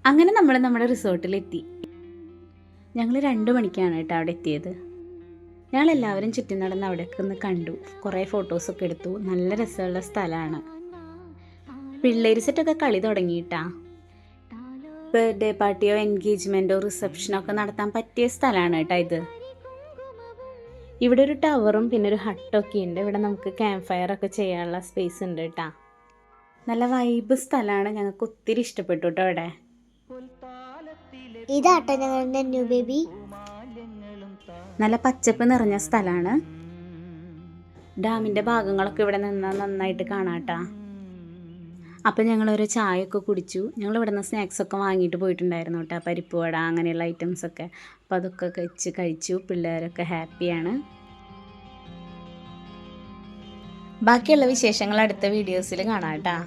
അങ്ങനെ നമ്മൾ നമ്മുടെ റിസോർട്ടിലെത്തി. ഞങ്ങൾ 2 മണിക്കാണ് കേട്ടോ അവിടെ എത്തിയത്. ഞങ്ങളെല്ലാവരും ചുറ്റും നടന്ന് അവിടെയൊക്കെ ഒന്ന് കണ്ടു, കുറേ ഫോട്ടോസൊക്കെ എടുത്തു. നല്ല രസമുള്ള സ്ഥലമാണ്. പിള്ളേർ സെറ്റൊക്കെ കളി തുടങ്ങിയിട്ടാ. ബർത്ത്ഡേ പാർട്ടിയോ എൻഗേജ്മെൻറ്റോ റിസപ്ഷനോ ഒക്കെ നടത്താൻ പറ്റിയ സ്ഥലമാണ് കേട്ടോ ഇത്. ഇവിടെ ഒരു ടവറും പിന്നെ ഒരു ഹട്ടൊക്കെ ഉണ്ട്. ഇവിടെ നമുക്ക് ക്യാമ്പ് ഫയർ ഒക്കെ ചെയ്യാനുള്ള സ്പേസ് ഉണ്ട് കേട്ടോ. നല്ല വൈബ് സ്ഥലമാണ്. ഞങ്ങൾക്ക് ഒത്തിരി ഇഷ്ടപ്പെട്ടു കേട്ടോ ഇവിടെ. ഇതാട്ടെ ഞങ്ങളുടെ ന്യൂ ബേബി. നല്ല പച്ചപ്പ് നിറഞ്ഞ സ്ഥലമാണ്. ഡാമിൻ്റെ ഭാഗങ്ങളൊക്കെ ഇവിടെ നിന്നാൽ നന്നായിട്ട് കാണാട്ടാ. അപ്പം ഞങ്ങളൊരു ചായയൊക്കെ കുടിച്ചു. ഞങ്ങൾ ഇവിടെ നിന്ന് സ്നാക്സൊക്കെ വാങ്ങിയിട്ട് പോയിട്ടുണ്ടായിരുന്നു കേട്ടോ. പരിപ്പ് വട അങ്ങനെയുള്ള ഐറ്റംസൊക്കെ. അപ്പം അതൊക്കെ കഴിച്ചു. പിള്ളേരൊക്കെ ഹാപ്പിയാണ്. ബാക്കിയുള്ള വിശേഷങ്ങൾ അടുത്ത വീഡിയോസിൽ കാണാം കേട്ടോ.